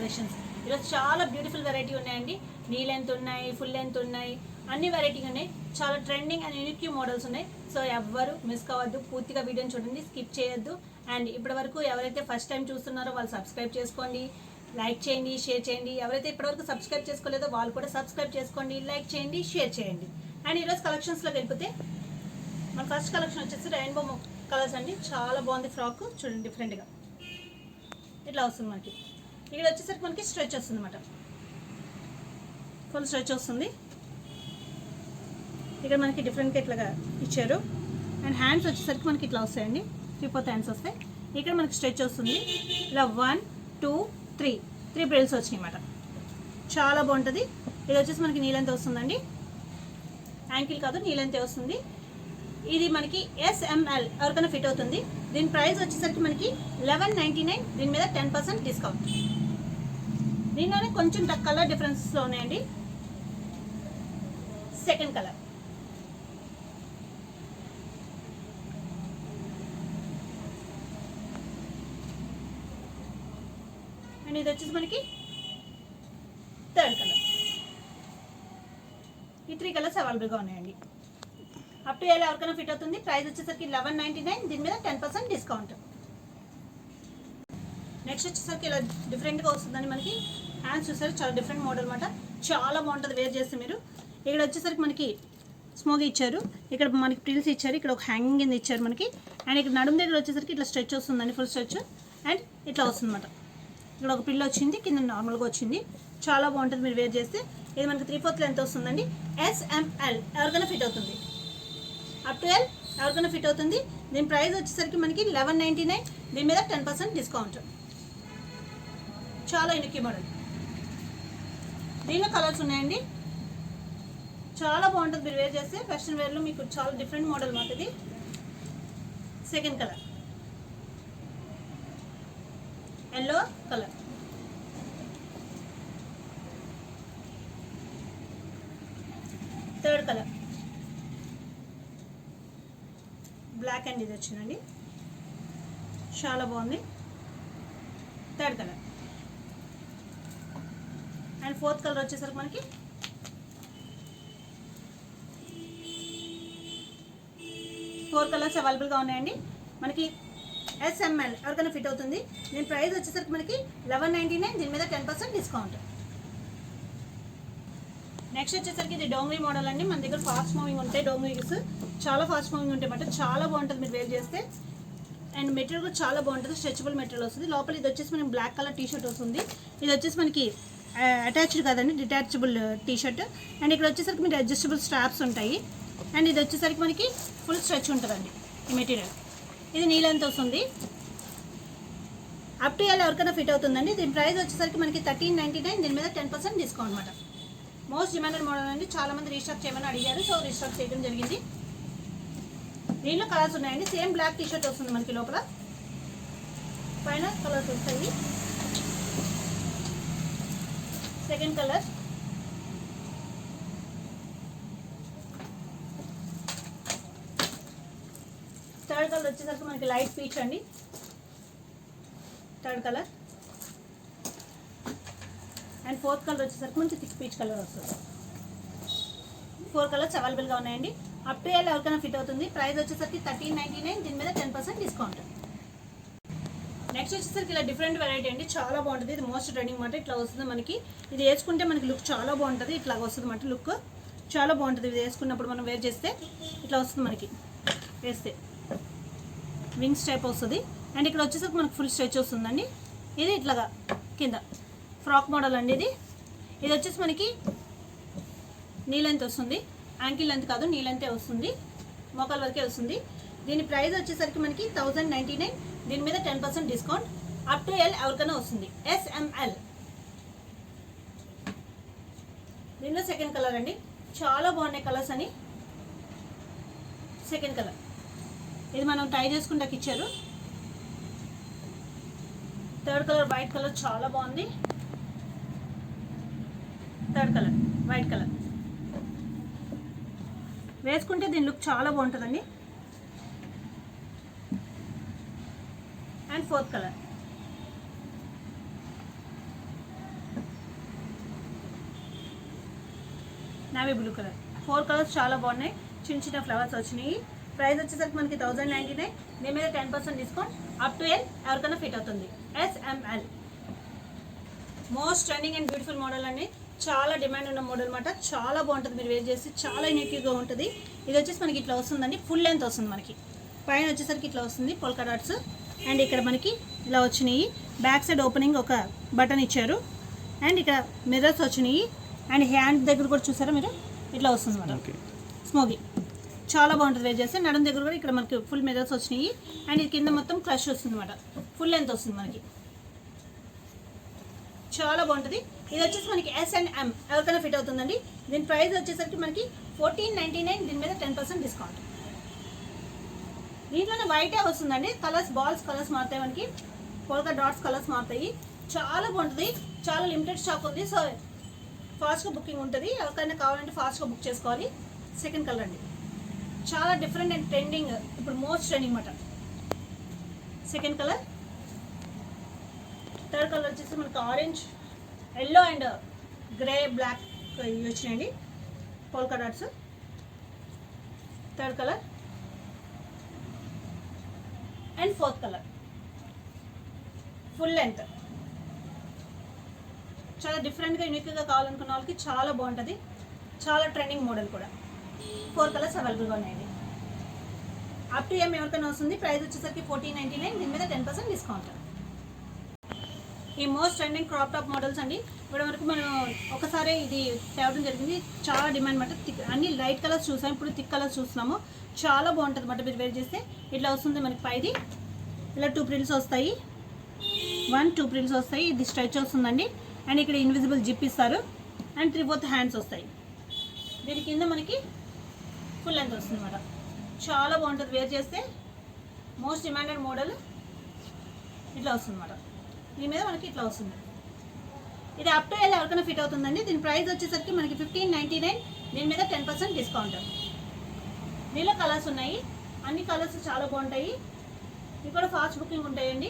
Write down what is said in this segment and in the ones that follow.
Collections. ఈరోజు చాలా beautiful variety ఉన్నాయండి. నీ లెంత్ ఉన్నాయి, ఫుల్ లెంత్ ఉన్నాయి, అన్ని వెరైటీ ఉన్నాయి. చాలా ట్రెండింగ్ అండ్ యూనిక్ మోడల్స్ ఉన్నాయి. సో ఎవ్వరు మిస్ కావద్దు, పూర్తిగా వీడియోని చూడండి, స్కిప్ చేయొద్దు. అండ్ ఇప్పటి వరకు ఎవరైతే ఫస్ట్ టైం చూస్తున్నారో వాళ్ళు సబ్స్క్రైబ్ చేసుకోండి, లైక్ చేయండి, షేర్ చేయండి. ఎవరైతే ఇప్పటివరకు సబ్స్క్రైబ్ చేసుకోలేదో వాళ్ళు కూడా సబ్స్క్రైబ్ చేసుకోండి, లైక్ చేయండి, షేర్ చేయండి. అండ్ ఈరోజు కలెక్షన్స్లోకి వెళ్ళిపోతే మన ఫస్ట్ కలెక్షన్ వచ్చేసి రెయిన్బో కలర్స్ అండి. చాలా బాగుంది ఫ్రాక్, చూడండి డిఫరెంట్గా ఇట్లా వస్తుంది మనకి. ఇక్కడ వచ్చేసరికి మనకి స్ట్రెచ్ వస్తుంది అనమాట, ఫుల్ స్ట్రెచ్ వస్తుంది. ఇక్కడ మనకి డిఫరెంట్గా ఇట్లాగా ఇచ్చారు. అండ్ హ్యాండ్స్ వచ్చేసరికి మనకి ఇట్లా వస్తాయండి, 3/4 హ్యాండ్స్ వస్తాయి. ఇక్కడ మనకి స్ట్రెచ్ వస్తుంది. ఇలా 1 2 3 బ్రిల్స్ వచ్చినాయి అనమాట. చాలా బాగుంటుంది. ఇది వచ్చేసి మనకి నీలంత వస్తుందండి, యాంకిల్ కాదు నీలంతే వస్తుంది. ఇది మనకి SML ఎవరికైనా ఫిట్ అవుతుంది. దీని ప్రైస్ వచ్చేసరికి మనకి 1199. దీని మీద 10% డిస్కౌంట్. దీనిలోనే కొంచెం కలర్ డిఫరెన్స్లో ఉన్నాయండి. సెకండ్ కలర్, అండ్ ఇది వచ్చేసి మనకి థర్డ్ కలర్. ఈ 3 కలర్స్ అవైలబుల్గా ఉన్నాయండి. అప్ టు ఎలా ఎవరికైనా ఫిట్ అవుతుంది. ప్రైస్ వచ్చేసరికి 1199. దీని మీద 10% డిస్కౌంట్. నెక్స్ట్ వచ్చేసరికి ఇలా డిఫరెంట్గా వస్తుందండి మనకి. హ్యాండ్స్ చూసారు, చాలా డిఫరెంట్ మోడల్ అనమాట. చాలా బాగుంటుంది వేర్ చేస్తే మీరు. ఇక్కడ వచ్చేసరికి మనకి స్మోక్ ఇచ్చారు, ఇక్కడ మనకి ప్రిల్స్ ఇచ్చారు, ఇక్కడ ఒక హ్యాంగింగ్ కింద ఇచ్చారు మనకి. అండ్ ఇక్కడ నడుము దగ్గర వచ్చేసరికి ఇట్లా స్ట్రెచ్ వస్తుందండి, ఫుల్ స్ట్రెచ్. అండ్ ఇట్లా వస్తుంది అనమాట. ఇక్కడ ఒక పిల్ల వచ్చింది, కింద నార్మల్గా వచ్చింది. చాలా బాగుంటుంది మీరు వేర్ చేస్తే. ఇది మనకి 3/4 లెంత్ వస్తుందండి. SML ఎవరికైనా ఫిట్ అవుతుంది. అప్ టు ఎల్ ఎవరికైనా ఫిట్ అవుతుంది. దీని ప్రైస్ వచ్చేసరికి మనకి 1199. దీని మీద 10% డిస్కౌంట్. చాలా యూనిక్ మోడల్. దీనిలో కలర్స్ ఉన్నాయండి. చాలా బాగుంటుంది మీరు వేర్ చేస్తే. వెస్ట్రన్ వేర్లో మీకు చాలా డిఫరెంట్ మోడల్ మాట ఇది. Second colour yellow colour. Third colour black and ఇది వచ్చిందండి, చాలా బాగుంది. Third colour and fourth colour వచ్చేసరికి మనకి ఫోర్ కలర్స్ అవైలబుల్గా ఉన్నాయండి. మనకి SML ఎవరికైనా ఫిట్ అవుతుంది. దీని ప్రైస్ వచ్చేసరికి మనకి 1199. దీని మీద 10% డిస్కౌంట్. నెక్స్ట్ వచ్చేసరికి ఇది డోంగ్రీ మోడల్ అండి. మన దగ్గర ఫాస్ట్ మూవింగ్ ఉంటాయి డోంగ్రీస్, చాలా ఫాస్ట్ మూవింగ్ ఉంటాయి అన్నమాట. చాలా బాగుంటుంది మీరు వేర్ చేస్తే. అండ్ మెటీరియల్ కూడా చాలా బాగుంటుంది, స్ట్రెచబుల్ మెటీరియల్ వస్తుంది. లోపల ఇది వచ్చేసి మనకి బ్లాక్ కలర్ టీషర్ట్ వస్తుంది. ఇది వచ్చేసి మనకి అటాచ్డ్ కాదండి, డిటాచబుల్ టీషర్ట్. అండ్ ఇక్కడ వచ్చేసరికి మీకు అడ్జస్టబుల్ స్ట్రాప్స్ ఉంటాయి. అండ్ ఇది వచ్చేసరికి మనకి ఫుల్ స్ట్రెచ్ ఉంటుందండి ఈ మెటీరియల్. ఇది నీలంత వస్తుంది. అప్ టు ఎలా ఎవరికైనా ఫిట్ అవుతుందండి. దీని ప్రైస్ వచ్చేసరికి మనకి 1399. దీని మీద 10% డిస్కౌంట్ అనమాట. మోస్ట్ డిమాండెడ్ మోడల్ అండి. చాలామంది రీస్టాక్ చేయమని అడిగారు, సో రీస్టాక్ చేయడం జరిగింది. దీనిలో కలర్స్ ఉన్నాయండి. సేమ్ బ్లాక్ టీషర్ట్ వస్తుంది మనకి, లోపల పైన కలర్స్ వస్తాయి. సెకండ్ కలర్ థర్డ్ కలర్ వచ్చేసరికి మనకి లైట్ పీచ్ అండి. Third colour and fourth colour వచ్చేసరికి మనకి థిక్ పీచ్ కలర్ వస్తుంది. 4 కలర్స్ అవైలబుల్గా ఉన్నాయండి. అప్ టు ఎల్ ఎవరికైనా ఫిట్ అవుతుంది. ప్రైస్ వచ్చేసరికి 1399. దీని మీద 10% డిస్కౌంట్. నెక్స్ట్ వచ్చేసరికి ఇలా డిఫరెంట్ వెరైటీ అండి, చాలా బాగుంటుంది. ఇది మోస్ట్ ట్రెండింగ్ మాట. ఇట్లా వస్తుంది మనకి. ఇది వేసుకుంటే మనకి లుక్ చాలా బాగుంటుంది. ఇట్లా వస్తుంది మాట, లుక్ చాలా బాగుంటుంది. ఇది వేసుకున్నప్పుడు మనం వేర్ చేస్తే ఇట్లా వస్తుంది మనకి. వేస్తే వింగ్స్ టైప్ వస్తుంది. అండ్ ఇక్కడ వచ్చేసరికి మనకి ఫుల్ స్ట్రెచ్ వస్తుందండి. ఇది ఇట్లాగా కింద ఫ్రాక్ మోడల్ అండి. ఇది వచ్చేసి మనకి నీ లెంత్ వస్తుంది, యాంకిల్ లెంత్ కాదు, నీ లెంతే వస్తుంది, మోకాల వరకే వస్తుంది. దీని ప్రైస్ వచ్చేసరికి మనకి 1099. దీని మీద 10% డిస్కౌంట్. అప్ టు ఎల్ ఎవరికైనా వస్తుంది. SML. దీనిలో సెకండ్ కలర్ అండి. చాలా బాగున్నాయి కలర్స్ అని. సెకండ్ కలర్ ఇది మనం టై చేసుకుంటాకి ఇచ్చారు. థర్డ్ కలర్ వైట్ కలర్ చాలా బాగుంది. థర్డ్ కలర్ వైట్ కలర్ వేసుకుంటే దీని లుక్ చాలా బాగుంటుందండి. And fourth colour navy blue colour. 4 colours చాలా బాగున్నాయి. చిన్న చిన్న ఫ్లవర్స్ వచ్చినాయి. ప్రైస్ వచ్చేసరికి మనకి 1099. దీని మీద 10% డిస్కౌంట్. అప్ టు ఎల్ ఎవరికైనా ఫిట్ అవుతుంది. SML most trending and beautiful model అండి. చాలా డిమాండ్ ఉన్న మోడల్ అనమాట. చాలా బాగుంటుంది. మీరు వేర్ చేసి చాలా యూనిక్గా ఉంటుంది. ఇది వచ్చేసి మనకి ఇట్లా వస్తుందండి. ఫుల్ లెంత్ వస్తుంది. మనకి పైన వచ్చేసరికి ఇట్లా వస్తుంది పోల్కా డాట్స్. అండ్ ఇక్కడ మనకి ఇలా వచ్చినాయి. బ్యాక్ సైడ్ ఓపెనింగ్ ఒక బటన్ ఇచ్చారు. అండ్ ఇక్కడ మిర్రర్స్ వచ్చినాయి. అండ్ హ్యాండ్ దగ్గర కూడా చూసారా మీరు, ఇట్లా వస్తుంది అనమాట. స్మోకీ చాలా బాగుంటుంది వేర్ చేస్తే. నడుం దగ్గర కూడా ఇక్కడ మనకి ఫుల్ మిర్రర్స్ వచ్చినాయి. అండ్ ఇది కింద మొత్తం క్రష్ వస్తుంది అనమాట. ఫుల్ లెంత్ వస్తుంది మనకి. చాలా బాగుంటుంది. ఇది వచ్చేసి మనకి S&M ఎవరికైనా ఫిట్ అవుతుందండి. దీని ప్రైస్ వచ్చేసరికి మనకి 1499. దీని మీద 10% డిస్కౌంట్. దీంట్లోనే వైటే వస్తుందండి. కలర్స్ బాల్స్ కలర్స్ మారుతాయి. మనకి పోల్కా డాట్స్ కలర్స్ మారుతాయి. చాలా బాగుంటుంది. చాలా లిమిటెడ్ స్టాక్ ఉంది. సో ఫాస్ట్గా బుకింగ్ ఉంటుంది. ఎవరికైనా కావాలంటే ఫాస్ట్గా బుక్ చేసుకోవాలి. సెకండ్ కలర్ అండి. చాలా డిఫరెంట్ అండ్ ట్రెండింగ్. ఇప్పుడు మోస్ట్ ట్రెండింగ్ అన్నమాట. Second colour. థర్డ్ కలర్ వచ్చేసి మనకి orange, yellow and grey black ఇవి వచ్చినాయండి polka dots. Third colour and fourth colour full length. చాలా డిఫరెంట్గా యూనిక్గా కావాలనుకున్న వాళ్ళకి చాలా బాగుంటుంది. చాలా ట్రెండింగ్ మోడల్ కూడా. 4 కలర్స్ అవైలబుల్గా ఉన్నాయండి. అప్ టు ఎం ఎవరికైనా వస్తుంది. ప్రైస్ వచ్చేసరికి 1499. దీని మీద 10% డిస్కౌంట్. ఈ most trending crop top models అండి. ఇప్పుడు వరకు మనం ఒకసారి ఇది తేవడం జరిగింది. చాలా డిమాండ్ అన్నమాట. అన్ని లైట్ కలర్స్ చూసాం. ఇప్పుడు థిక్ కలర్స్ చూస్తున్నాము. చాలా బాగుంటుంది అన్నమాట. మీరు వేర్ చేస్తే ఇట్లా వస్తుంది మనకి. పైది ఇలా 2 ప్రిల్స్ వస్తాయి. 2 ప్రిల్స్ వస్తాయి. ఇది స్ట్రెచ్ వస్తుందండి. అండ్ ఇక్కడ ఇన్విజిబుల్ జిప్ ఇస్తారు. అండ్ 3/4 హ్యాండ్స్ వస్తాయి. దీని కింద మనకి ఫుల్ లెంత్ వస్తుంది అన్నమాట. చాలా బాగుంటుంది వేర్ చేస్తే. మోస్ట్ డిమాండెడ్ మోడల్ ఇట్లా వస్తుంది అన్నమాట. దీని మీద మనకి ఇట్లా వస్తుంది. ఇది అప్ టు ఎల్ ఎవరికైనా ఫిట్ అవుతుందండి. దీని ప్రైస్ వచ్చేసరికి మనకి 1599. దీని మీద 10% డిస్కౌంట్. దీనిలో కలర్స్ ఉన్నాయి. అన్ని కలర్స్ చాలా బాగుంటాయి. ఇవి కూడా ఫాస్ట్ బుకింగ్ ఉంటాయండి.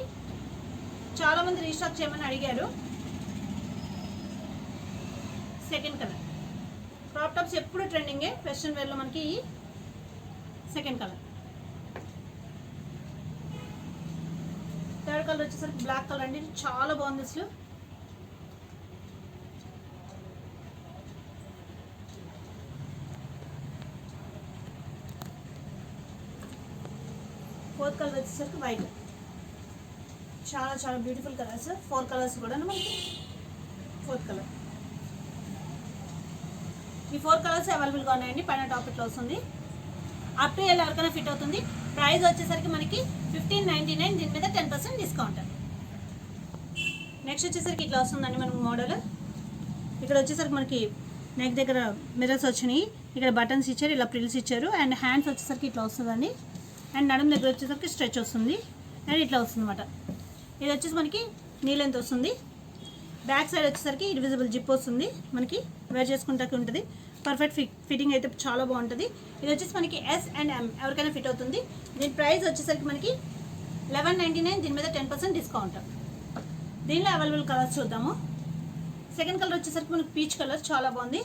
చాలామంది రీస్టాక్ చేయమని అడిగారు. Second colour. క్రాప్ టాప్స్ ఎప్పుడు ట్రెండింగే వెస్ట్రన్ వేర్లో మనకి. Second colour. థర్డ్ కలర్ వచ్చేసరికి బ్లాక్ కలర్ అండి. చాలా బాగుంది అసలు. ఫోర్త్ కలర్ వచ్చేసరికి వైట్. చాలా చాలా బ్యూటిఫుల్ కలర్స్. 4 కలర్స్ కూడా మనకి. Fourth colour. ఈ 4 కలర్స్ అవైలబుల్గా ఉన్నాయండి. పైన టాపిక్లో వస్తుంది. అప్ టు ఎల్ ఎవరికైనా ఫిట్ అవుతుంది. ప్రైస్ వచ్చేసరికి మనకి 1599. దీని మీద 10% డిస్కౌంట్. నెక్స్ట్ వచ్చేసరికి ఇట్లా వస్తుందండి మనకు మోడల్. ఇక్కడ వచ్చేసరికి మనకి నెక్ దగ్గర మిర్రర్స్ వచ్చినాయి. ఇక్కడ బటన్స్ ఇచ్చారు. ఇలా ప్రిల్స్ ఇచ్చారు. అండ్ హ్యాండ్స్ వచ్చేసరికి ఇట్లా వస్తుందండి. అండ్ నడుము దగ్గర వచ్చేసరికి స్ట్రెచ్ వస్తుంది. అండ్ ఇట్లా వస్తుంది అనమాట. ఇది వచ్చేసి మనకి నీ లెంత్ వస్తుంది. బ్యాక్ సైడ్ వచ్చేసరికి ఇన్విజిబుల్ జిప్ వస్తుంది. మనకి వేర్ చేసుకుంటాకి ఉంటుంది. పర్ఫెక్ట్ ఫిట్టింగ్ అయితే చాలా బాగుంటుంది. ఇది వచ్చేసి మనకి S&M ఎవరికైనా ఫిట్ అవుతుంది. దీని ప్రైస్ వచ్చేసరికి మనకి 1199. దీని మీద 10% డిస్కౌంట్. దీనిలో అవైలబుల్ కలర్స్ చూద్దాము. సెకండ్ కలర్ వచ్చేసరికి మనకి పీచ్ కలర్ చాలా బాగుంది.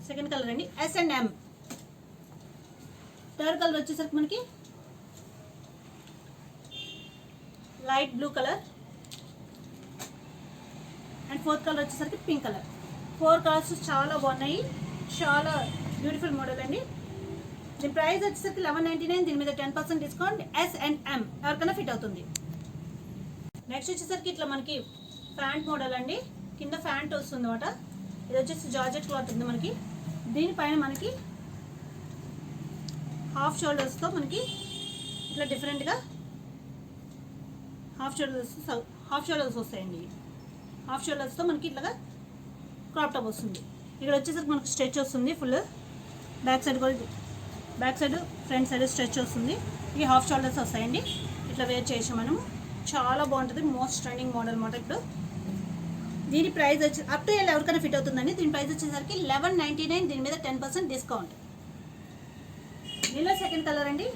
సెకండ్ కలర్ అండి S&M. థర్డ్ కలర్ వచ్చేసరికి మనకి light blue colour. And fourth colour వచ్చేసరికి పింక్ కలర్. 4 కలర్స్ చాలా బాగున్నాయి. చాలా బ్యూటిఫుల్ మోడల్ అండి. దీని ప్రైస్ వచ్చేసరికి 1199. దీని మీద 10% డిస్కౌంట్. S&M ఎవరికైనా ఫిట్ అవుతుంది. నెక్స్ట్ వచ్చేసరికి ఇట్లా మనకి ప్యాంట్ మోడల్ అండి. కింద ప్యాంట్ వస్తుంది అనమాట. ఇది వచ్చేసి జార్జెట్ క్లాత్ ఉంది మనకి. దీనిపైన మనకి హాఫ్ షోల్డర్స్తో మనకి ఇట్లా డిఫరెంట్గా హాఫ్ షోల్డర్స్ వస్తాయండి. హాఫ్ షోల్డర్స్తో మనకి ఇట్లాగా క్రాప్ టాప్ వస్తుంది. ఇక్కడ వచ్చేసరికి మనకి స్ట్రెచ్ వస్తుంది ఫుల్. బ్యాక్ సైడ్ కూడా back side front side stretch వస్తుంది. ఇవి హాఫ్ షోల్డర్స్ వస్తాయండి. ఇట్లా వేర్ చేసాం మనం. చాలా బాగుంటుంది. మోస్ట్ ట్రెండింగ్ మోడల్ అనమాట. ఇప్పుడు దీని ప్రైస్ వచ్చి అప్ టు ఎల్ ఎవరికైనా ఫిట్ అవుతుందండి. దీని ప్రైస్ వచ్చేసరికి 1199. దీని మీద 10% డిస్కౌంట్. దీనిలో సెకండ్ కలర్ అండి.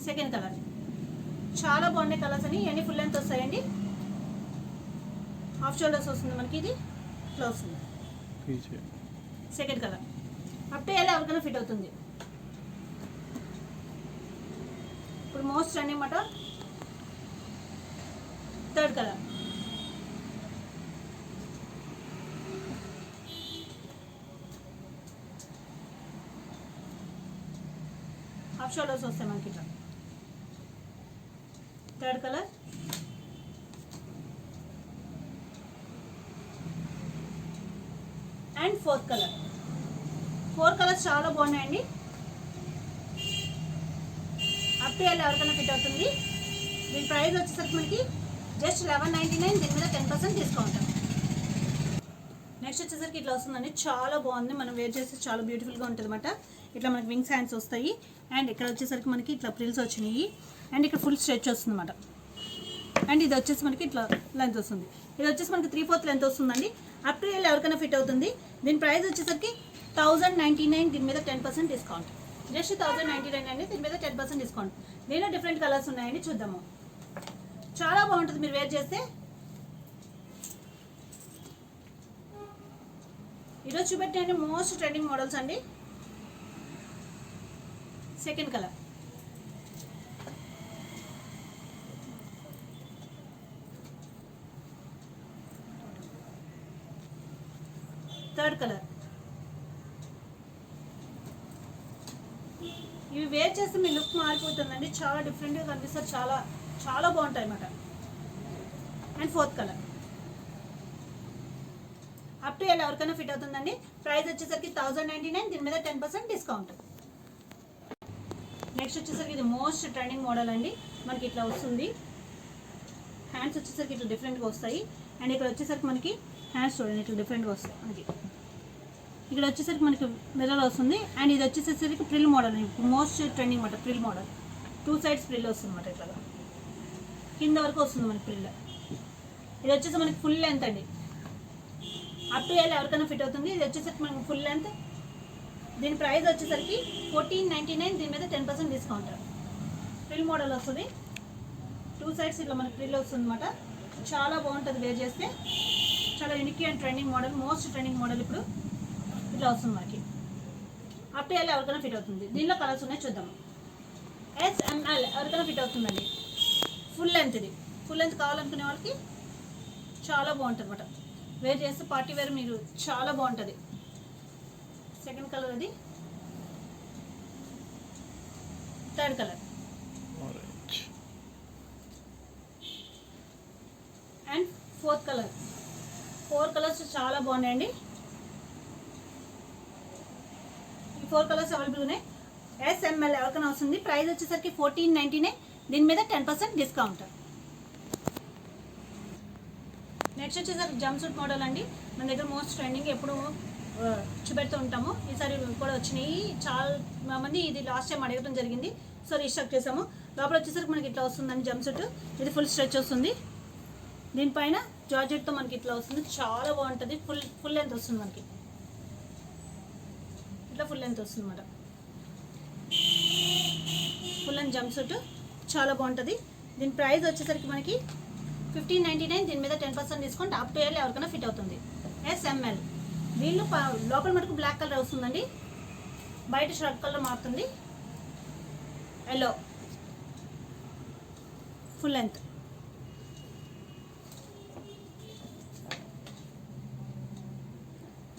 సెకండ్ కలర్ చాలా బాగున్నాయి కలర్స్ అని. ఇవన్నీ ఫుల్ లెంత్ వస్తాయండి. హాఫ్ షోల్డర్స్ వస్తుంది మనకి, ఇది ఇట్లా వస్తుంది. Second colour up to L ఎవరికైనా ఫిట్ అవుతుంది. ఇప్పుడు మోస్ట్ అన్నమాట థర్డ్ కలర్. హాఫ్ షోల్డర్స్ వస్తాయి మనకి ఇట్లా. Third colour. And fourth colour. 4 colours చాలా బాగున్నాయండి. అప్ టు ఎల్ ఎవరికైనా ఫిట్ అవుతుంది. దీని ప్రైస్ వచ్చేసరికి మనకి జస్ట్ 1199. దీని మీద 10% డిస్కౌంట్. నెక్స్ట్ వచ్చేసరికి ఇట్లా వస్తుందండి, చాలా బాగుంది. మనం వేర్ చేస్తే చాలా బ్యూటిఫుల్గా ఉంటుంది అనమాట. ఇట్లా మనకి వింగ్స్ హ్యాండ్స్ వస్తాయి. అండ్ ఇక్కడ వచ్చేసరికి మనకి ఇట్లా ప్రిల్స్ వచ్చినాయి. అండ్ ఇక్కడ ఫుల్ స్ట్రెచ్ వస్తుంది అనమాట. అండ్ ఇది వచ్చేసి మనకి ఇట్లా లెంత్ వస్తుంది. ఇది వచ్చేసి మనకి 3/4 లెంత్ వస్తుందండి. అప్ టు ఎల్ ఎవరికైనా ఫిట్ అవుతుంది. దీని ప్రైస్ వచ్చేసరికి 1099. దీని మీద 10% డిస్కౌంట్. జస్ట్ 1099 అండి. దీని మీద 10% డిస్కౌంట్. దీనిలో డిఫరెంట్ కలర్స్ ఉన్నాయండి, చూద్దాము. చాలా బాగుంటుంది మీరు వేర్ చేస్తే. ఈరోజు చూపెట్టండి మోస్ట్ ట్రెండింగ్ మోడల్స్ అండి. Second colour. Third colour. ఇవి వేర్ చేస్తే మీ లుక్ మారిపోతుందండి, చాలా డిఫరెంట్గా కనిపిస్తారు. చాలా చాలా బాగుంటాయి అన్నమాట. And fourth colour. Up to L ఎవరికైనా ఫిట్ అవుతుందండి. ప్రైస్ వచ్చేసరికి 1099. దీని మీద 10% డిస్కౌంట్. నెక్స్ట్ వచ్చేసరికి ఇది మోస్ట్ ట్రెండింగ్ మోడల్ అండి. మనకి ఇట్లా వస్తుంది. హ్యాండ్స్ వచ్చేసరికి ఇట్లా డిఫరెంట్గా వస్తాయి. అండ్ ఇక్కడ వచ్చేసరికి మనకి హ్యాండ్స్ చూడండి ఇట్లా డిఫరెంట్గా వస్తాయి మనకి. ఇక్కడ వచ్చేసరికి మనకి మిర్రర్ వస్తుంది. అండ్ ఇది వచ్చేసరికి ప్రిల్ మోడల్. మోస్ట్ ట్రెండింగ్ అన్నమాట ప్రిల్ మోడల్. 2 సైడ్స్ ప్రిల్ వస్తుంది అన్నమాట. ఇట్లా కింద వరకు వస్తుంది మనకి ప్రిల్. ఇది వచ్చేసి మనకి ఫుల్ లెంత్ అండి. అప్ టు ఎల్ ఎవరికైనా ఫిట్ అవుతుంది. ఇది వచ్చేసరికి మనకి ఫుల్ లెంత్. దీని ప్రైస్ వచ్చేసరికి 1499. దీని మీద 10% డిస్కౌంట్. ప్రిల్ మోడల్ వస్తుంది. 2 సైడ్స్ ఇట్లా మనకి ప్రిల్ వస్తుంది అనమాట. చాలా బాగుంటుంది వేర్ చేస్తే. చాలా unique and trending model, most trending model. ఇప్పుడు ఇట్లా వస్తుంది మనకి. అప్ టు ఎల్ ఎవరికైనా ఫిట్ అవుతుంది. దీనిలో కలర్స్ ఉన్నాయి, చూద్దాము. SML ఎవరికైనా ఫిట్ అవుతుందండి. Full length. ఇది ఫుల్ లెంత్ కావాలనుకునే వాళ్ళకి చాలా బాగుంటుంది అనమాట. వేర్ చేస్తే పార్టీ వేర్ మీరు చాలా బాగుంటుంది. Second colour. అది third colour. And fourth colour. 4 colours చాలా బాగున్నాయండి. ఈ 4 కలర్స్ అవైలబుల్ ఉన్నాయి. SML ఎవరికైనా వస్తుంది. ప్రైస్ వచ్చేసరికి 1499. దీని మీద 10% డిస్కౌంట్. నెక్స్ట్ వచ్చేసరికి జంప్ సూట్ మోడల్ అండి. మన దగ్గర మోస్ట్ ట్రెండింగ్ ఎప్పుడు చూపెడుతూ ఉంటాము. ఈసారి కూడా వచ్చినాయి. చాలా మంది ఇది లాస్ట్ టైం అడగడం జరిగింది, సో రీస్టాక్ చేసాము. లోపల వచ్చేసరికి మనకి ఇట్లా వస్తుందండి జంప్ సూట్. ఇది ఫుల్ స్ట్రెచ్ వస్తుంది. దీనిపైన జార్జెట్తో మనకి ఇట్లా వస్తుంది. చాలా బాగుంటుంది. ఫుల్ లెంత్ వస్తుంది మనకి. ఇట్లా ఫుల్ లెంత్ వస్తుంది అన్నమాట. ఫుల్ లెంత్ జంప్ సూట్ చాలా బాగుంటుంది. దీని ప్రైస్ వచ్చేసరికి మనకి 1599. దీని మీద 10% డిస్కౌంట్. అప్ టు ఎల్ ఎవరికైనా ఫిట్ అవుతుంది. SML. వీళ్ళు లోపల మనకు బ్లాక్ కలర్ వస్తుందండి. బయట షర్ట్ కలర్ మారుతుంది. Yellow full length.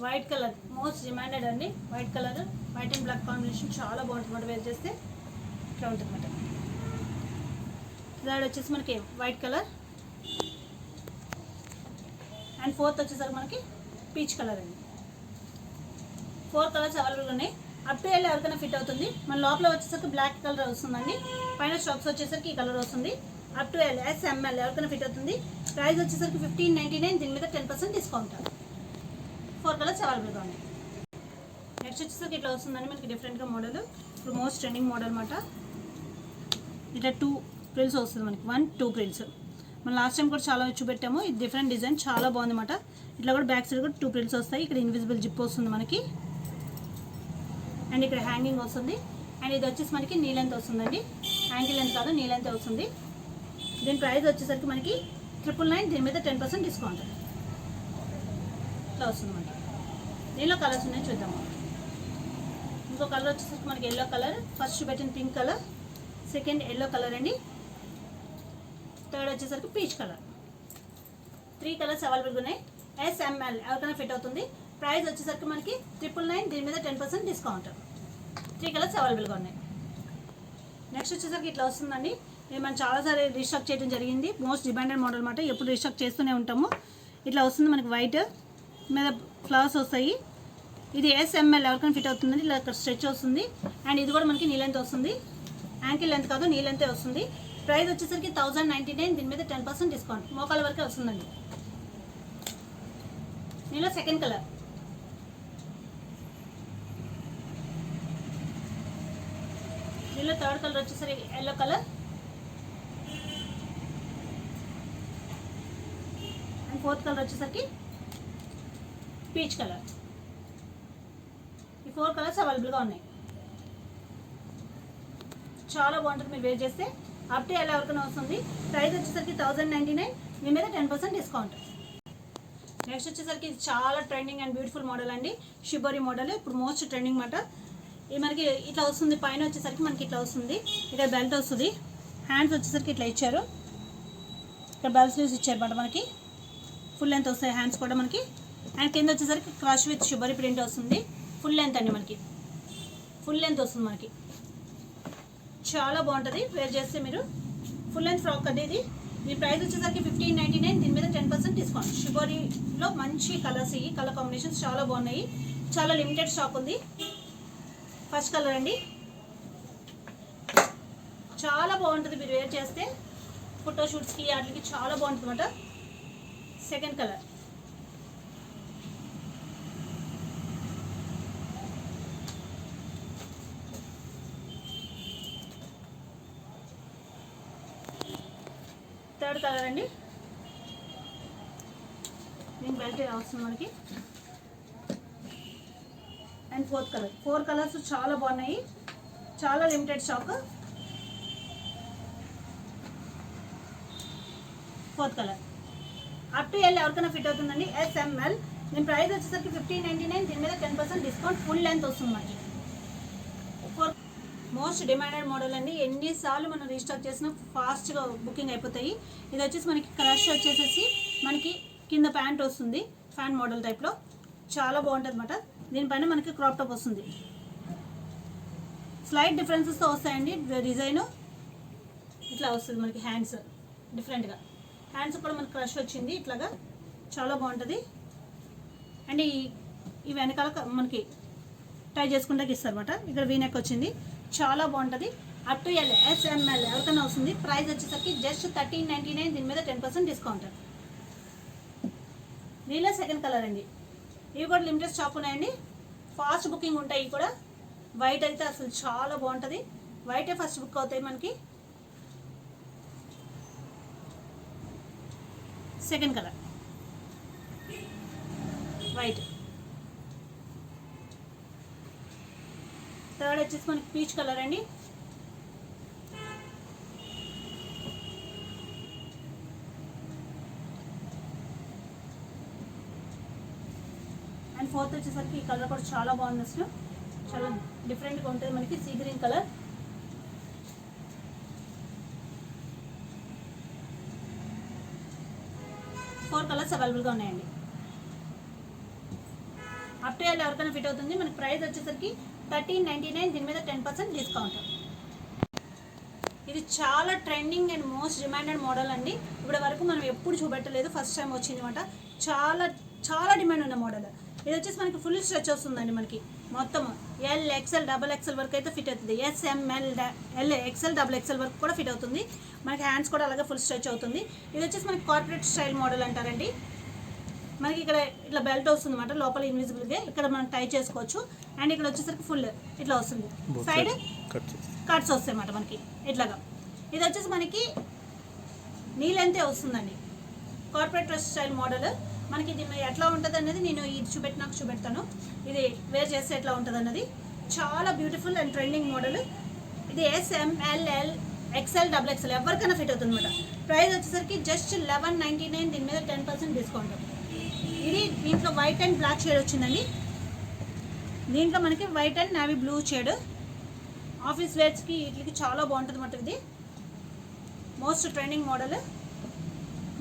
White colour most demanded అండి. White colour, white and black combination చాలా బాగుంటుంది అన్నమాట. వేర్ చేస్తే ఇట్లా ఉంటుంది అన్నమాట. థర్డ్ వచ్చేసి మనకి వైట్ కలర్. అండ్ ఫోర్త్ వచ్చేసరికి మనకి పీచ్ కలర్ అండి. 4 కలర్స్ అవైలబుల్ ఉన్నాయి. అప్ టు ఎల్ ఎవరికైనా ఫిట్ అవుతుంది. మన లోపల వచ్చేసరికి బ్లాక్ కలర్ వస్తుందండి. పైన స్టాక్స్ వచ్చేసరికి ఈ కలర్ వస్తుంది. అప్ టు ఎల్ SML ఎవరికైనా ఫిట్ అవుతుంది. ప్రైస్ వచ్చేసరికి 1599. దీని మీద 10% డిస్కౌంట్. 4 కలర్స్ అవైలబుల్గా ఉన్నాయి. నెక్స్ట్ వచ్చేసరికి ఇట్లా వస్తుందండి మనకి డిఫరెంట్గా మోడల్. ఇప్పుడు మోస్ట్ ట్రెండింగ్ మోడల్ అనమాట. ఇట్లా 2 ప్రిల్స్ వస్తుంది మనకి. 1, 2 ప్రిల్స్. మనం లాస్ట్ టైం కూడా చాలా చూపెట్టాము. ఇది డిఫరెంట్ డిజైన్, చాలా బాగుంది అనమాట. ఇట్లా కూడా బ్యాక్ సైడ్ కూడా 2 ప్రిల్స్ వస్తాయి. ఇక్కడ ఇన్విజిబుల్ జిప్ వస్తుంది మనకి. అండ్ ఇక్కడ హ్యాంగింగ్ వస్తుంది. అండ్ ఇది వచ్చేసి మనకి నీ లెంత్ వస్తుందండి. యాంకిల్ లెంత్ కాదు, నీ లెంత్ వస్తుంది. దీని ప్రైస్ వచ్చేసరికి మనకి 999. దీని మీద 10% డిస్కౌంట్. ఇట్లా వస్తుంది మనకి. దీనిలో కలర్స్ ఉన్నాయి చూద్దాము. ఇంకో కలర్ వచ్చేసరికి మనకి ఎల్లో కలర్, ఫస్ట్ పెట్టిన pink colour, second yellow colour అండి, థర్డ్ వచ్చేసరికి పీచ్ కలర్. 3 కలర్స్ అవైలబుల్గా ఉన్నాయి. SML ఎవరికైనా ఫిట్ అవుతుంది. ప్రైస్ వచ్చేసరికి మనకి 999, దీని మీద 10% డిస్కౌంట్. 3 కలర్స్ అవైలబుల్గా ఉన్నాయి. నెక్స్ట్ వచ్చేసరికి ఇట్లా వస్తుందండి. ఇది మనం చాలాసార్లు రీస్టాక్ చేయడం జరిగింది. మోస్ట్ డిమాండెడ్ మోడల్ అనమాట, ఎప్పుడు రీస్టాక్ చేస్తూనే ఉంటాము. ఇట్లా వస్తుంది మనకి, వైట్ మీద ఫ్లవర్స్ వస్తాయి. ఇది SML ఎవరికైనా ఫిట్ అవుతుందండి. ఇలా స్ట్రెచ్ వస్తుంది. అండ్ ఇది కూడా మనకి నీ లెంత్ వస్తుంది, యాంకిల్ లెంత్ కాదు నీ లెంతే వస్తుంది. ప్రైస్ వచ్చేసరికి 1099, దీని మీద 10% డిస్కౌంట్. మోకాల వరకే వస్తుందండి. దీనిలో సెకండ్ కలర్, దీనిలో థర్డ్ కలర్ వచ్చేసరికి yellow colour, and fourth colour వచ్చేసరికి పీచ్ కలర్. ఈ 4 కలర్స్ అవైలబుల్గా ఉన్నాయి. చాలా బాగుంటుంది మీరు వేర్ చేస్తే. అప్ టు ఎలా వరకు వస్తుంది. ప్రైస్ వచ్చేసరికి 1099, మీ మీద 10% డిస్కౌంట్. నెక్స్ట్ వచ్చేసరికి ఇది చాలా ట్రెండింగ్ అండ్ బ్యూటిఫుల్ మోడల్ అండి. షిబోరి మోడల్ ఇప్పుడు మోస్ట్ ట్రెండింగ్ మాట. ఇది మనకి ఇట్లా వస్తుంది. పైన వచ్చేసరికి మనకి ఇట్లా వస్తుంది. ఇక్కడ బెల్ట్ వస్తుంది. హ్యాండ్స్ వచ్చేసరికి ఇట్లా ఇచ్చారు. ఇక్కడ బెల్ స్లీవ్స్ ఇచ్చారన్నమాట. మనకి ఫుల్ లెంత్ వస్తాయి హ్యాండ్స్ కూడా మనకి. అండ్ కింద వచ్చేసరికి క్రష్ విత్ షిబోరి ప్రింట్ వస్తుంది. ఫుల్ లెంత్ అండి, మనకి ఫుల్ లెంత్ వస్తుంది. మనకి చాలా బాగుంటుంది వేర్ చేస్తే మీరు. ఫుల్ లెంత్ ఫ్రాక్ అండి ఇది. ఈ ప్రైస్ వచ్చేసరికి 1599, దీని మీద 10% డిస్కౌంట్. షిబోరిలో మంచి కలర్స్, ఈ కలర్ కాంబినేషన్స్ చాలా బాగున్నాయి. చాలా లిమిటెడ్ స్టాక్ ఉంది. ఫస్ట్ కలర్ అండి, చాలా బాగుంటుంది మీరు వేర్ చేస్తే. ఫోటో షూట్స్కి వాటికి చాలా బాగుంటుంది అన్నమాట. సెకండ్ కలర్, థర్డ్ కలర్ అండి. దీని బెల్ట్ ఇలా వస్తుంది మనకి. And fourth colour. 4 కలర్స్ చాలా బాగున్నాయి, చాలా limited stock. Fourth colour up to L ఎవరికైనా ఫిట్ అవుతుందండి. SML. దీని ప్రైస్ వచ్చేసరికి 1599, దీని మీద 10% డిస్కౌంట్. ఫుల్ లెంత్ వస్తుంది మనకి. మోస్ట్ డిమాండెడ్ మోడల్ అండి. ఎన్నిసార్లు మనం రీస్టాక్ చేసినా ఫాస్ట్గా బుకింగ్ అయిపోతాయి. ఇది వచ్చేసి మనకి క్రష్ వచ్చేసేసి మనకి కింద ప్యాంట్ వస్తుంది, ఫ్యాన్ మోడల్ టైప్లో. చాలా బాగుంటుంది అన్నమాట. దీనిపైన మనకి క్రాప్ టాప్ వస్తుంది. స్లైట్ డిఫరెన్సెస్తో వస్తాయండి. డిజైన్ ఇట్లా వస్తుంది మనకి. హ్యాండ్స్ డిఫరెంట్గా, హ్యాండ్స్ కూడా మనకి క్రష్ వచ్చింది ఇట్లాగా. చాలా బాగుంటుంది. అండ్ ఈ వెనకాల మనకి టై చేసుకుంటే ఇస్తారు అనమాట. ఇక్కడ వీనెక్ వచ్చింది, చాలా బాగుంటుంది. అప్ టు ఎల్ SML ఎవరికైనా వస్తుంది. ప్రైస్ వచ్చేసరికి జస్ట్ 1399, దీని మీద 10% డిస్కౌంట్. దీనిలో సెకండ్ కలర్ అండి. ఇవి కూడా లిమిటెడ్ స్టాక్ ఉన్నాయండి. ఫాస్ట్ బుకింగ్ ఉంటాయి. ఇవి కూడా వైట్ అయితే అసలు చాలా బాగుంటుంది. వైటే ఫస్ట్ బుక్ అవుతాయి మనకి. Second colour white. థర్డ్ వచ్చేసి మనకి పీచ్ కలర్ అండి. అండ్ ఫోర్త్ వచ్చేసరికి ఈ కలర్ కూడా చాలా బాగుంది. అసలు చాలా డిఫరెంట్గా ఉంటుంది మనకి. Sea green colour. Four colours అవైలబుల్గా ఉన్నాయండి. అప్ టు ఎవరికైనా ఫిట్ అవుతుంది. మనకి ప్రైస్ వచ్చేసరికి 1399, దీని మీద 10% డిస్కౌంట్. ఇది చాలా trending and most demanded model అండి. ఇప్పటి వరకు మనం ఎప్పుడు చూపెట్టలేదు, ఫస్ట్ టైం వచ్చింది అనమాట. చాలా చాలా డిమాండ్ ఉన్న మోడల్. ఇది వచ్చేసి మనకి ఫుల్ స్ట్రెచ్ వస్తుందండి. మనకి మొత్తం ఎల్ ఎక్స్ఎల్ డబల్ ఎక్స్ఎల్ వరకు అయితే ఫిట్ అవుతుంది. SML L XL double XL వరకు కూడా ఫిట్ అవుతుంది. మనకి హ్యాండ్స్ కూడా అలాగే ఫుల్ స్ట్రెచ్ అవుతుంది. ఇది వచ్చేసి మనకి కార్పొరేట్ స్టైల్ మోడల్ అంటారండి. మనకి ఇక్కడ ఇట్లా బెల్ట్ వస్తుంది అనమాట, లోపల ఇన్విజిబుల్గా. ఇక్కడ మనం టై చేసుకోవచ్చు. అండ్ ఇక్కడ వచ్చేసరికి ఫుల్ ఇట్లా వస్తుంది. సైడ్ కట్స్ వస్తాయి అన్నమాట మనకి ఇట్లాగా. ఇది వచ్చేసి మనకి నీ లెంతే వస్తుందండి. Corporate style model. మనకి ఇది ఎట్లా ఉంటుంది అనేది నేను ఇది చూపెడతాను. ఇది వేర్ చేస్తే ఎట్లా ఉంటుంది అన్నది. చాలా బ్యూటిఫుల్ అండ్ ట్రెండింగ్ మోడల్. ఇది SML XL డబుల్ ఎక్స్ఎల్ ఎవరికైనా ఫిట్ అవుతుంది అనమాట. ప్రైస్ వచ్చేసరికి జస్ట్ 1199, దీని మీద 10% డిస్కౌంట్. ఇది దీంట్లో వైట్ అండ్ బ్లాక్ షేడ్ వచ్చిందండి. దీంట్లో మనకి white and navy blue shade. Office వేర్స్కి వీటికి చాలా బాగుంటుంది అన్నమాట. ఇది most trending model,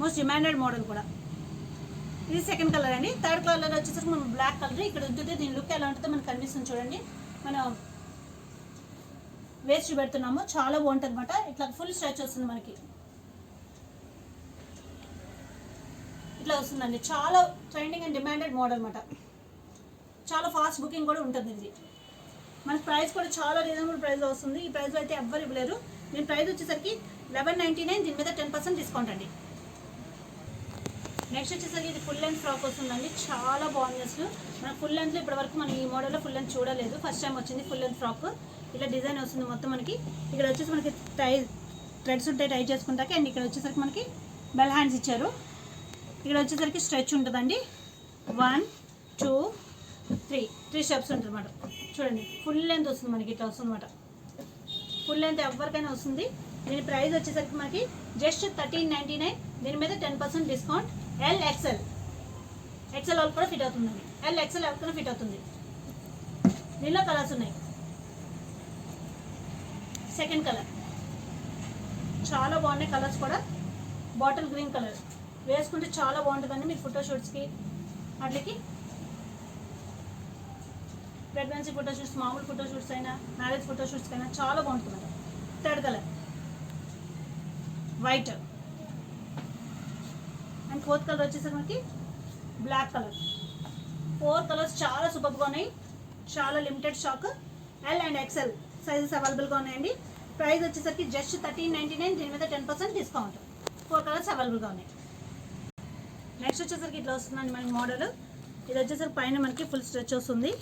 most demanded model కూడా. ఇది సెకండ్ కలర్ అండి. థర్డ్ కలర్ వచ్చేసరికి మనం బ్లాక్ కలర్. ఇక్కడ ఉంటుంది, దీని లుక్ ఎలా ఉంటుందో మనకు కనిపిస్తుంది చూడండి. మనం వేస్ట్ పెడుతున్నాము, చాలా బాగుంటుంది అనమాట. ఇట్లా ఫుల్ స్ట్రెచ్ వస్తుంది మనకి, ఇట్లా వస్తుందండి. చాలా ట్రెండింగ్ అండ్ డిమాండెడ్ మోడల్ అనమాట. చాలా ఫాస్ట్ బుకింగ్ కూడా ఉంటుంది ఇది. మన ప్రైస్ కూడా చాలా రీజనబుల్ ప్రైస్లో వస్తుంది. ఈ ప్రైస్లో అయితే ఎవ్వరు ఇవ్వలేరు. దీని ప్రైస్ వచ్చేసరికి 1199. దీని మీద 10% డిస్కౌంట్ అండి. నెక్స్ట్ వచ్చేసరికి ఇది ఫుల్ లెంత్ ఫ్రాక్ వస్తుందండి. చాలా బాగుంది అసలు. మన ఫుల్ లెంత్లో ఇప్పటివరకు మనం ఈ మోడల్లో ఫుల్ లెంత్ చూడలేదు, ఫస్ట్ టైం వచ్చింది ఫుల్ లెంత్ ఫ్రాక్. ఇలా డిజైన్ వస్తుంది మొత్తం మనకి. ఇక్కడ వచ్చేసి మనకి థ్రెడ్స్ ఉంటాయి టై చేసుకుంటాకి. అండ్ ఇక్కడ వచ్చేసరికి మనకి బెల్ హ్యాండ్స్ ఇచ్చారు. ఇక్కడ వచ్చేసరికి స్ట్రెచ్ ఉంటుందండి. 1 2 3 స్టెప్స్ ఉంటుంది అన్నమాట. చూడండి ఫుల్ లెంత్ వస్తుంది మనకి, ఇట్లా వస్తుంది అనమాట. ఫుల్ లెంత్ ఎవరికైనా వస్తుంది. దీని ప్రైస్ వచ్చేసరికి మనకి జస్ట్ 1399. దీని మీద 10% డిస్కౌంట్. ఎక్సెల్ వాళ్ళు కూడా ఫిట్ అవుతుందండి. ఎక్సెల్ ఎవరికైనా ఫిట్ అవుతుంది. దీనిలో కలర్స్ ఉన్నాయి. సెకండ్ కలర్ చాలా బాగున్నాయి కలర్స్ కూడా. బాటిల్ గ్రీన్ కలర్ వేసుకుంటే చాలా బాగుంటుందండి మీరు ఫోటోషూట్స్కి, వాటికి ప్రెగ్నెన్సీ ఫోటోషూట్స్, మామూలు ఫోటోషూట్స్ అయినా, మ్యారేజ్ ఫోటోషూట్స్కి అయినా చాలా బాగుంటుంది. Third colour white and fourth colour వచ్చేసరికి మనకి బ్లాక్ కలర్. 4 కలర్స్ చాలా సూపర్గా ఉన్నాయి. చాలా limited stock. L and XL sizes అవైలబుల్గా ఉన్నాయండి. ప్రైస్ వచ్చేసరికి జస్ట్ 1399. దీని మీద 10% డిస్కౌంట్. 4 కలర్స్ అవైలబుల్గా ఉన్నాయి. నెక్స్ట్ వచ్చేసరికి ఇట్లా వస్తుందండి మనకి మోడల్. ఇది వచ్చేసరికి పైన మనకి ఫుల్ స్ట్రెచ్ వస్తుంది.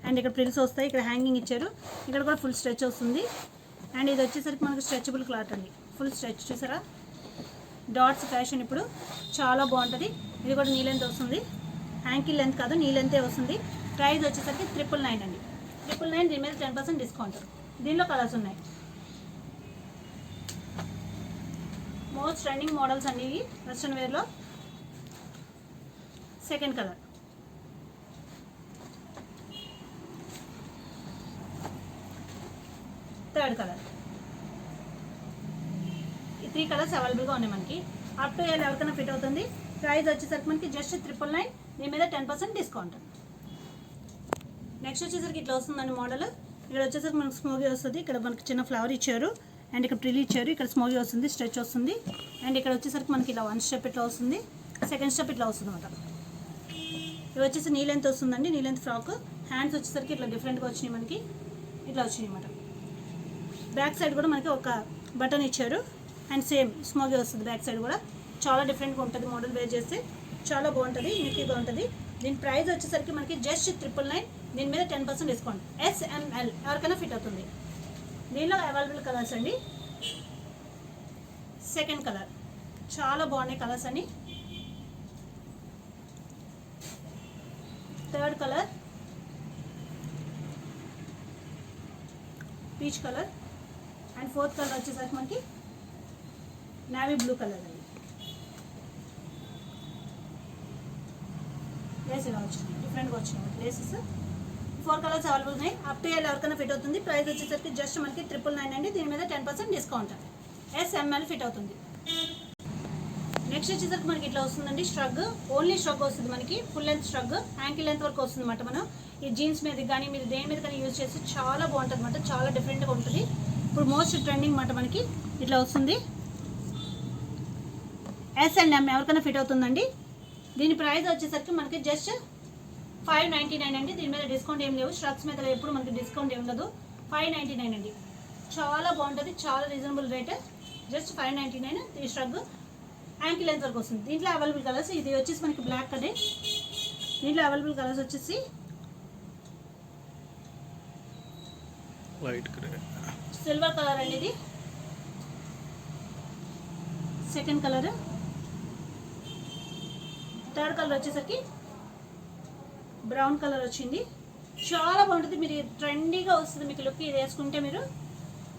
అండ్ ఇక్కడ ప్రిల్స్ వస్తాయి, ఇక్కడ హ్యాంగింగ్ ఇచ్చారు, ఇక్కడ కూడా ఫుల్ స్ట్రెచ్ వస్తుంది. అండ్ ఇది వచ్చేసరికి మనకి స్ట్రెచబుల్ క్లాత్ అండి. ఫుల్ స్ట్రెచ్ చూసారా, డాట్స్ ఫ్యాషన్ ఇప్పుడు చాలా బాగుంటుంది. ఇది కూడా నీ లెంత్ వస్తుంది, హ్యాంకిల్ లెంత్ కాదు నీ లెంతే వస్తుంది. ప్రైస్ వచ్చేసరికి 999 అండి. 999. దీని మీద 10% డిస్కౌంట్. దీనిలో కలర్స్ ఉన్నాయి. మోస్ట్ ట్రెండింగ్ మోడల్స్ అండి ఇవి వెస్ట్రన్ వేర్లో. Second colour third colour. ఈ 3 కలర్స్ అవైలబుల్గా ఉన్నాయి మనకి. అప్ టు ఎల్ ఎవరికైనా ఫిట్ అవుతుంది. ప్రైస్ వచ్చేసరికి మనకి జస్ట్ 999. దీని మీద 10% డిస్కౌంట్. నెక్స్ట్ వచ్చేసరికి ఇట్లా వస్తుందండి మోడల్. ఇక్కడ వచ్చేసరికి మనకి స్మోగీ వస్తుంది. ఇక్కడ మనకి చిన్న ఫ్లవర్ ఇచ్చారు అండ్ ఇక్కడ ప్రిల్ ఇచ్చారు. ఇక్కడ స్మోగీ వస్తుంది, స్ట్రెచ్ వస్తుంది. అండ్ ఇక్కడ వచ్చేసరికి మనకి ఇలా 1 స్టెప్ ఇట్లా వస్తుంది, సెకండ్ స్టెప్ ఇట్లా వస్తుంది అనమాట. ఇది వచ్చేసి నీ లెంత్ వస్తుందండి, నీ లెంత్ ఫ్రాక్. హ్యాండ్స్ వచ్చేసరికి ఇట్లా డిఫరెంట్గా వచ్చినాయి మనకి, ఇట్లా వచ్చినాయి అనమాట. బ్యాక్ సైడ్ కూడా మనకి ఒక బటన్ ఇచ్చారు అండ్ సేమ్ స్మోగీ వస్తుంది బ్యాక్ సైడ్ కూడా. చాలా డిఫరెంట్గా ఉంటుంది మోడల్ వేర్ చేస్తే, చాలా బాగుంటుంది, యూనిక్గా ఉంటుంది. దీని ప్రైస్ వచ్చేసరికి మనకి జస్ట్ 999. దీని మీద 10% డిస్కౌంట్. SML ఎవరికైనా ఫిట్ అవుతుంది. దీనిలో అవైలబుల్ కలర్స్ అండి. సెకండ్ కలర్ చాలా బాగున్నాయి కలర్స్ అన్ని. Third colour peach colour and fourth colour వచ్చేసరికి మనకి నావీ బ్లూ కలర్ అండి. లేస్ ఇలా వచ్చినాయి, డిఫరెంట్గా వచ్చినాయి లేసెస్. 4 కలర్స్ అవైలబుల్ ఉన్నాయి. అప్ టు ఎల్ ఎవరికైనా ఫిట్ అవుతుంది. ప్రైస్ వచ్చేసరికి జస్ట్ మనకి 999 అండి. దీని మీద 10% డిస్కౌంట్. SML ఫిట్ అవుతుంది. నెక్స్ట్ వచ్చేసరికి మనకి ఇట్లా వస్తుందండి స్ట్రగ్. ఓన్లీ స్ట్రగ్ వస్తుంది మనకి, ఫుల్ లెంత్ స్ట్రగ్, యాంకిల్ లెంత్ వరకు వస్తుంది అనమాట. మనం ఈ జీన్స్ మీద కానీ మీరు దేని మీద కానీ యూజ్ చేస్తే చాలా బాగుంటుంది అనమాట. చాలా డిఫరెంట్గా ఉంటుంది. ఇప్పుడు మోస్ట్ ట్రెండింగ్ అనమాట మనకి. ఇట్లా వస్తుంది. S&M ఎవరికైనా ఫిట్ అవుతుందండి. దీని ప్రైస్ వచ్చేసరికి మనకి జస్ట్ 599 అండి. దీని మీద డిస్కౌంట్ ఏం లేవు. స్ట్రగ్స్ మీద ఎప్పుడు మనకి డిస్కౌంట్ ఏం ఉండదు. 599 అండి. చాలా బాగుంటుంది, చాలా రీజనబుల్ రేట్. జస్ట్ 599. ఈ స్ట్రగ్ యాంకిల్ లెంత్ వరకు వస్తుంది. దీంట్లో అవైలబుల్ కలర్స్, ఇది వచ్చేసి మనకి బ్లాక్ కలర్. దీంట్లో అవైలబుల్ కలర్స్ వచ్చేసి వైట్ కలర్, సిల్వర్ కలర్ అండి. ఇది సెకండ్ కలర్. థర్డ్ కలర్ వచ్చేసరికి బ్రౌన్ కలర్ వచ్చింది. చాలా బాగుంటుంది, మీరు ట్రెండీగా వస్తుంది మీకు లుక్. ఇది వేసుకుంటే మీరు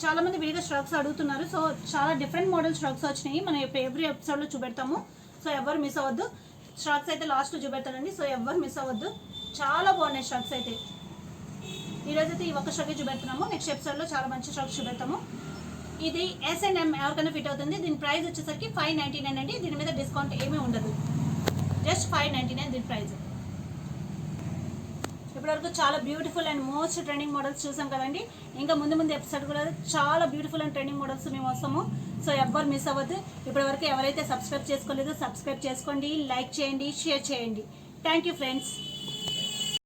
చాలామంది విడిగా స్ట్రగ్స్ అడుగుతున్నారు. సో చాలా డిఫరెంట్ మోడల్ స్ట్రగ్స్ వచ్చినాయి. మనం ఎవ్రీ ఎపిసోడ్లో చూపెడతాము. సో ఎవరు మిస్ అవ్వద్దు. స్టాక్స్ అయితే లాస్ట్ చూపెడతానండి, సో ఎవరు మిస్ అవ్వద్దు. చాలా బాగున్నాయి స్టాక్స్ అయితే. ఈరోజు అయితే ఈ ఒక్క స్టాక్ చూపెడుతున్నాము, నెక్స్ట్ ఎపిసోడ్లో చాలా మంచి స్టాక్స్ చూపెడతాము. ఇది S&M ఎవరికైనా ఫిట్ అవుతుంది. దీని ప్రైస్ వచ్చేసరికి 599 అండి. దీని మీద డిస్కౌంట్ ఏమీ ఉండదు, జస్ట్ 599 దీని ప్రైస్. ఇప్పటివరకు చాలా beautiful and most trending models చూసాం కదండి. ఇంకా ముందు ముందు ఎపిసోడ్ కూడా చాలా బ్యూటిఫుల్ అండ్ ట్రెండింగ్ మోడల్స్ మేము వస్తాము. సో ఎవ్వరు మిస్ అవ్వద్దు. ఇప్పటివరకు ఎవరైతే సబ్స్క్రైబ్ చేసుకోలేదో సబ్స్క్రైబ్ చేసుకోండి, లైక్ చేయండి, షేర్ చేయండి. Thank you friends.